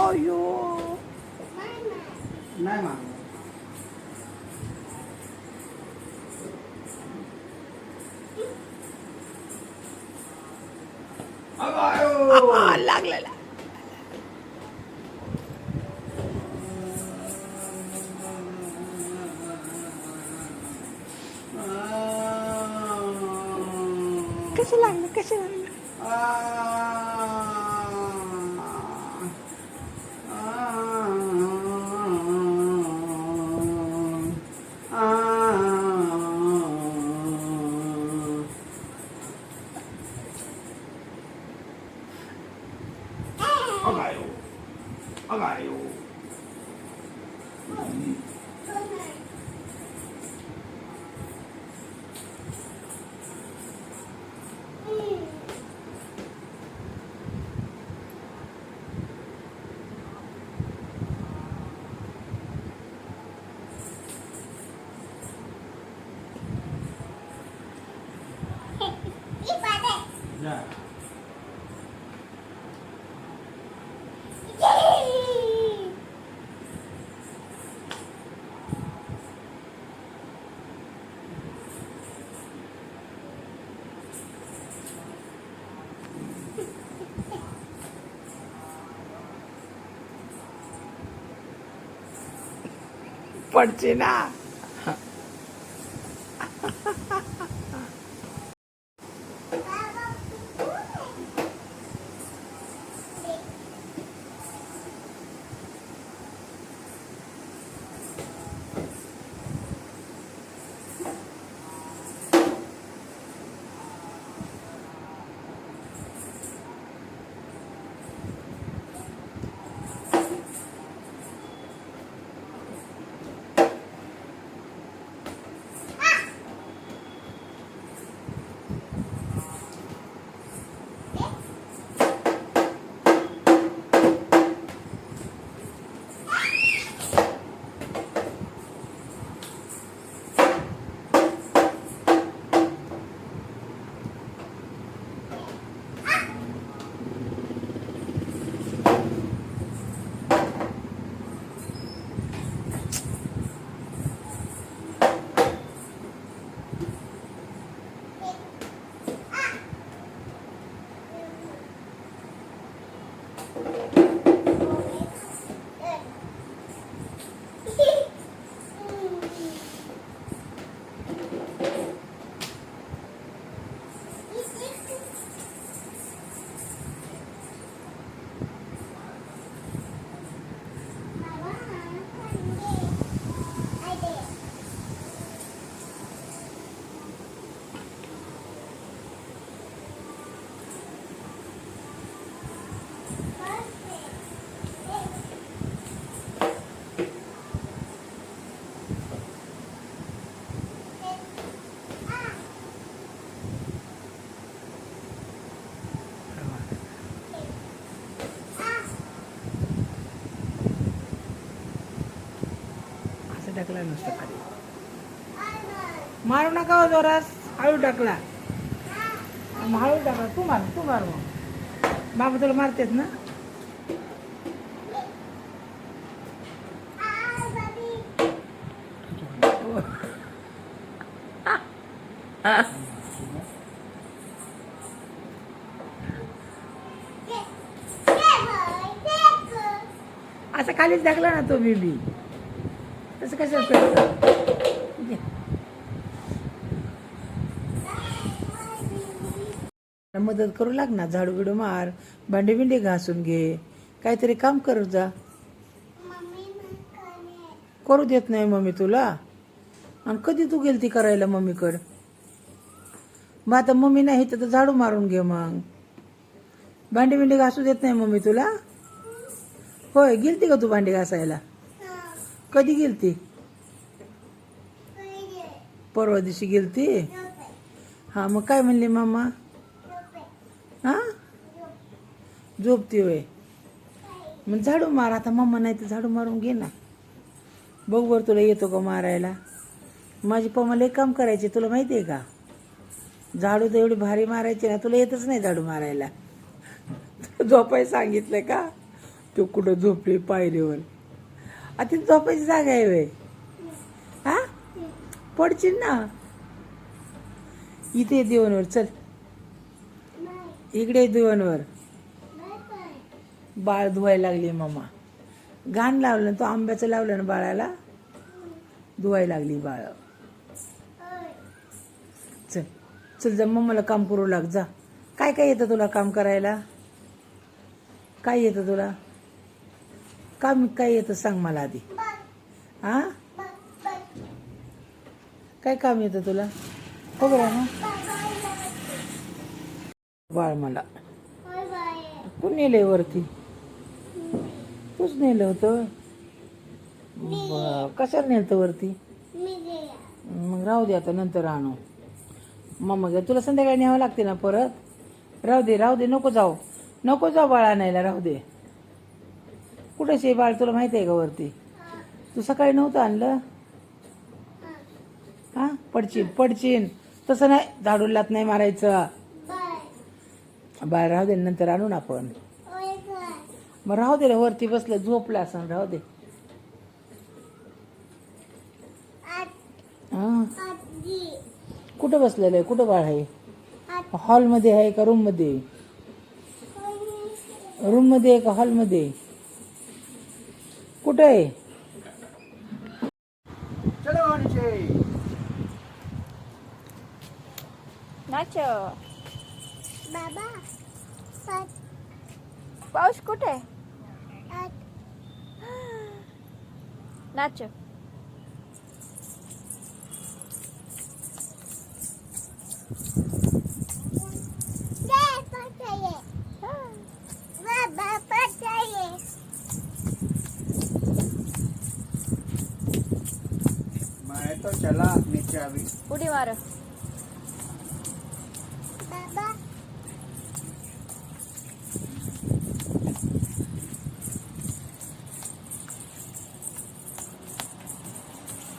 अयो नाही मा लागलेला. कसं लागलं कसं लागलं. Agayo. Agayo. Yeah. पडचे ना. टाकला नुसतं खाली. मारू नका हो जोरास. हळू टाकला. हळू टाकला. तू मार मग. बाबा तुला मारतेत ना. असं खालीच टाकला ना तो बेबी. तसं कसं मदत करू लाग ना. झाडू बिडू मार. भांडी बिंडी घासून घे. काहीतरी काम करू जा. करू देत नाही मम्मी तुला. आणि कधी तू गेलती करायला मम्मीकडं. मग आता मम्मी नाही तर झाडू मारून घे मग. भांडी बिंडी घासू देत नाही मम्मी तुला. होय गेलती का तू भांडी घासायला. कधी गेलती. परवा दिवशी गेलती. हा मग काय म्हणली मामा. हा झोपती होय. मग झाडू मार आता. मम्मा नाही तर झाडू मारून घे ना. बघ बर तुला येतो का मारायला. माझी पम्मा लय काम करायची तुला माहिती आहे का. झाडू तर एवढी भारी मारायची ना. तुला येतच नाही झाडू मारायला. झोपाय सांगितलं का? तो कुठं झोपली पायरीवर. आता झोपायची जागा आहे वे. हा पडशील ना. इथे दिवनवर चल. इकडे दिवनवर. बाळ धुवायला लागली मामा. घाण लावलं तो आंब्याचं लावलं ना बाळाला. धुवायला लागली बाळ. चल चल जा मम्माला काम करू लाग जा. काय काय येतं तुला काम करायला? काय येतं तुला? काम काय येतं सांग मला आधी. हा काय काम येतं तुला? हो बरं ना. बाळ मला कोण नेलंय वरती? तूच नेलं होतं. कशाला नेलं वरती? मग राहू दे आता नंतर आणू. मम्मा ग तुला संध्याकाळी न्यावं लागते ना परत. राहू दे नको जाऊ बाळ आणायला. राहू दे. कुठं शे बाळ तुला माहिती आहे का वरती? तू सकाळी नव्हतं आणलं. हा पडशील तसं नाही. झाडून लात नाही मारायचं. बाळ राहू दे नंतर आणू ना आपण. मग राहू दे रे वरती बसलं झोपलं असं. राहू दे. हा कुठं बसलेलं आहे? कुठं बाळ आहे? हॉलमध्ये आहे का रूम मध्ये? रूम मध्ये आहे का हॉलमध्ये? कुठं आहे? चलो नीचे. नाचो बाबा. पाऊस कुठे? नाचो. मैं तो चला नीचे अभी. उडी मारो.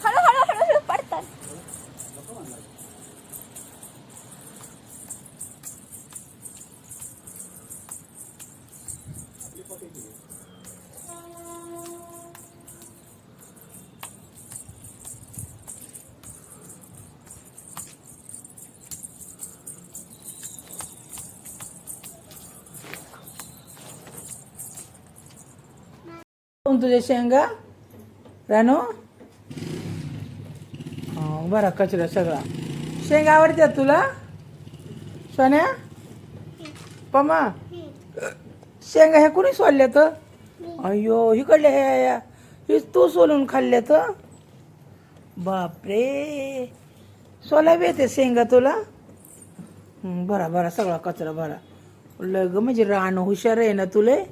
हळू पडतात. तुझ्या शेंगा रानू. बरा कचरा सगळा. शेंगा आवडतात तुला सोन्या? पमा शेंगा ह्या कुणी सोडल्यात? अय्यो इकडल्या ह्या हीच तू सोलून खाल्ल्यात. बापरे सोलाबी येते शेंगा तुला? बरा सगळा कचरा बरा. लग म्हणजे रान हुशार आहे ना तुले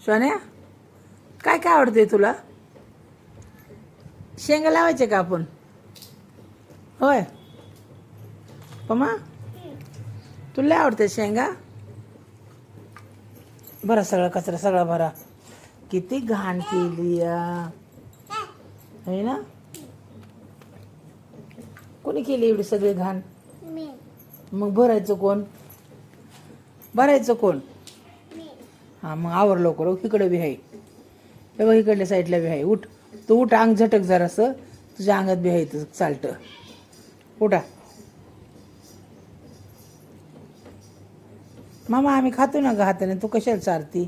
सोन्या. काय काय आवडते तुला? शेंगा लावायचे का आपण? होय पमा तुला आवडते शेंगा? बरा सगळा कचरा सगळा भरा. किती घाण केली आहे ना. कोणी केली एवढी सगळी घाण? मग भरायचं कोण? हा मग आवर लवकर. इकडे बी आहे. तेव्हा इकडल्या साईडला बी आहे. उठ तू उठ. अंग झटक जरासं. तुझ्या अंगात बी आहे चालतं. उठा. मामा आम्ही खातो ना ग हाताने. तू कशाला चारती?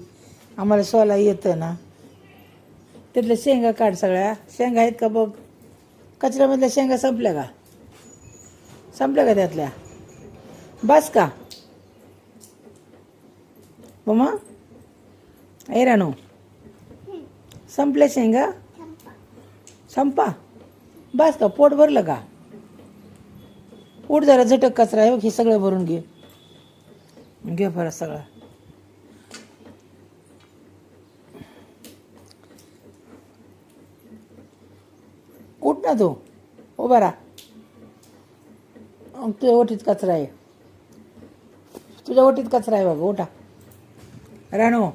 आम्हाला सोला येतं ना. त्यातल्या शेंगा काढ सगळ्या. शेंगा आहेत का बघ. कचऱ्यामधल्या शेंगा संपल्या का त्यातल्या? बस का मामा? ए रानू संपल्या शेंगा? संपा बस का? पोट भरलं का? उठ जरा झटक कचरा आहे हे सगळं भरून घे बरं सगळं. उठ ना तू. उभा राहा. तुझ्या ओटीत कचरा आहे. बाबा उठा. राणू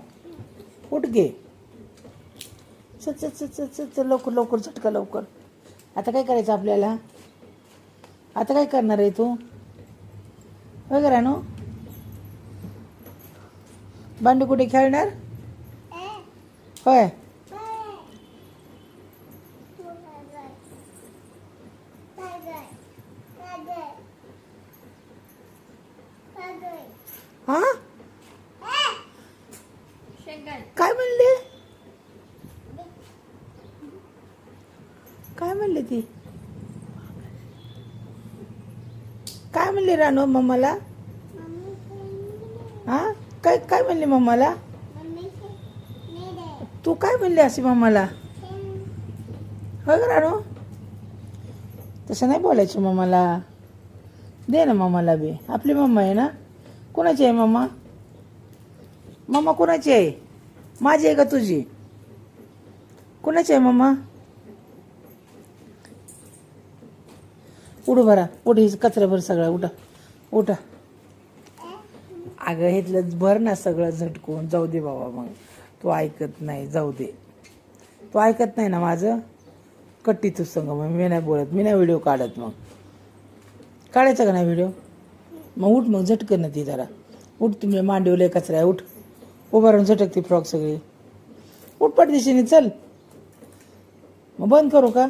उठ गे. चल लवकर झटका लवकर. आता काय करायचं आपल्याला? आता काय करणार आहे तू? होय का राणू? बांडी कुठे खेळणार? होय. हा काय म्हणले? काय म्हणले ती? काय म्हणले रानू मम्माला? हा काय काय म्हणले मम्माला? तू काय म्हणली अशी मम्माला? होय ग रानू, तसं नाही बोलायचं मम्माला. दे ना मम्माला बी, आपली मम्मा आहे ना. कोणाची आहे मम्मा? मम्मा कोणाची आहे? माझी आहे का तुझी? कोणाची आहे मम्मा? उठू भरा, उठ, कचरा भर सगळा, उठा उठा. अगं हेतलं भर ना सगळं झटकून. जाऊ दे बाबा, मग तू ऐकत नाही. जाऊ दे, तू ऐकत नाही ना माझं. कट्टी तू संग, मग मी नाही बोलत, मी नाही व्हिडिओ काढत. मग काढायचा का नाही व्हिडिओ? मग उठ, मग झटकन ना ती जरा. उठ, तुम्ही मांडीवलंय कचरा आहे. उठ, उभा राहून झटक ती फ्रॉक सगळी. उठ पटदिशीने, चल. मग बंद करू का?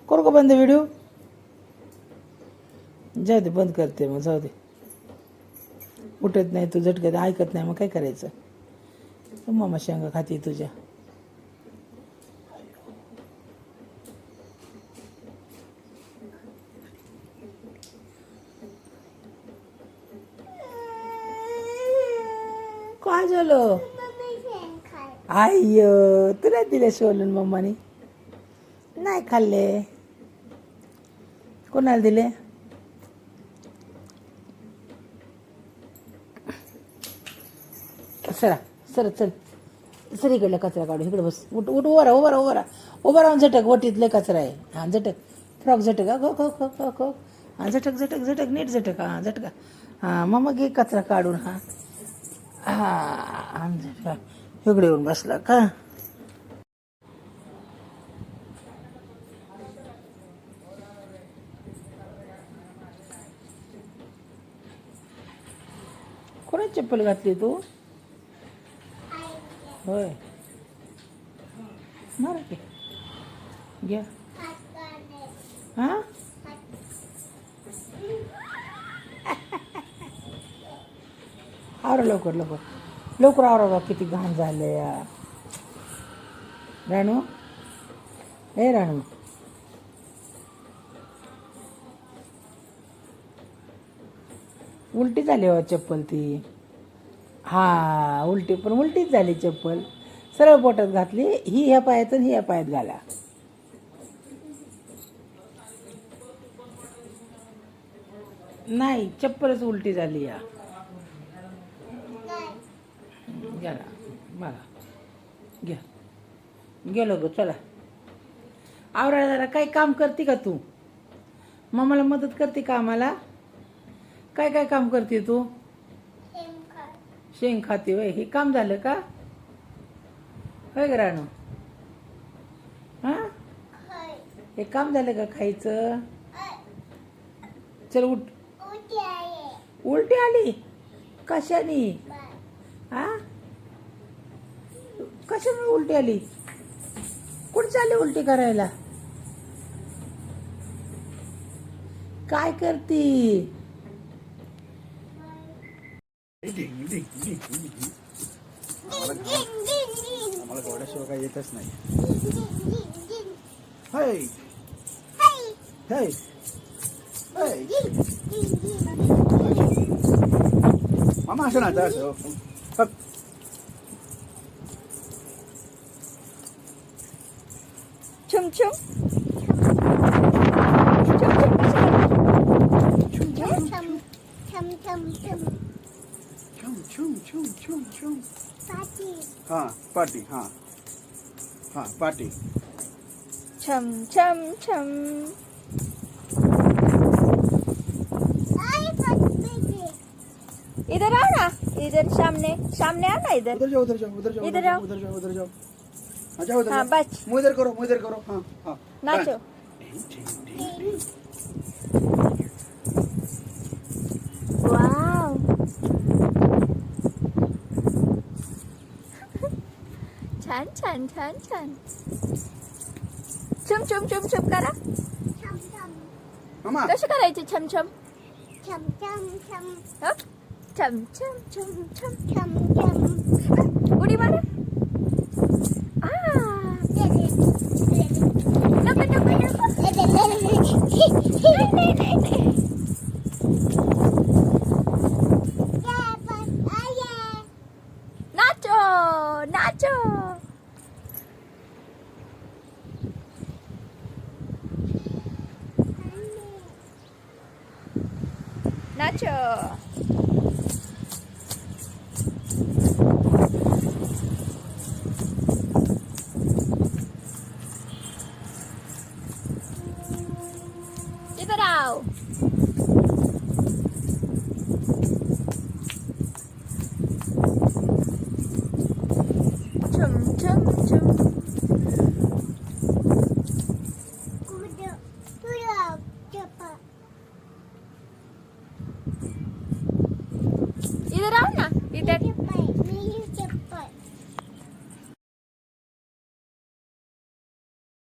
करू का बंद व्हिडिओ? जाऊ दे, बंद करते मग. जाऊ दे, उठत नाही तू, झटकत ऐकत नाही, मग काय करायचं? मम्मा शेंगा खाती तुझ्या. काय झालं? आय तुला दिले सोलून मम्माने? नाही खाल्ले. कोणाला दिले? सरा सर, चल सर, इकडला कचरा काढू. इकडे बस. उठ उठ, उभा राहा, उभा राहा, उभा राहा, उभा राहून झटक. वटीतले कचरा आहे. हां झटक, फ्रॉक झटक. खो खो खो खो खो. हां झटक झटक झटक, नीट झटक. हां झटका. हां मग घे कचरा काढून. हां हां झटका. इकडे येऊन बसला का? कोणाची चप्पल घातली तू? होय, मार की घ्या. हा आवरा लवकर लवकर लवकर आवरा बा. किती घाण झालं या राणू. ए राणू, उलटी झाली हो चप्पल ती. हा उलटी, पण उलटीच झाली चप्पल. सरळ पोटात घातली. ही ह्या पायात आणि ही ह्या पायात घाला. नाही, चप्पलच उलटी झाली या. गेला बघा. घ्या, गेलो ग. चला आवरा जरा. काही काम करते का तू? मम्माला मदत करते का आम्हाला? काय काय काम करते तू? शेंग खाते वय. हे काम झालं का? होय ग राणू? हा हे काम झालं का खायचं? चल उठ. उलटी आली? कशाने? हा कशामुळे उलटी आली? कुठे चालली उलटी करायला? काय करती? आम्हाला घोड्याशिवाय काही येतच नाही. हाय हाय हाय. मामा असं ना आता असं. हप. छुम छुम छुम छुम छम छम छम छुम छुम छुम छुम छुम. पाटी हाँ पार्टी. हाँ हाँ पार्टी. छम छम छम. इधर आओ ना, इधर सामने सामने आओ ना. इधर उधर जाओ उधर जाओ उधर जाओ इधर आओ. उधर जाओ उधर जाओ. हाँ जाओ उधर हाँ जाओ. बच. मुँह इधर करो, मुँह इधर करो. हाँ हाँ नाचो. वाव. छान छान छान छान छम छम छम छम करा मामा कशी करायची छम छम Chum chum chum हो? छम छम छम छम chum chum. उडी मारा आ नको नको नको नाही नाही नाही नाचो नाचो नाचो इधर आओ छम छम छम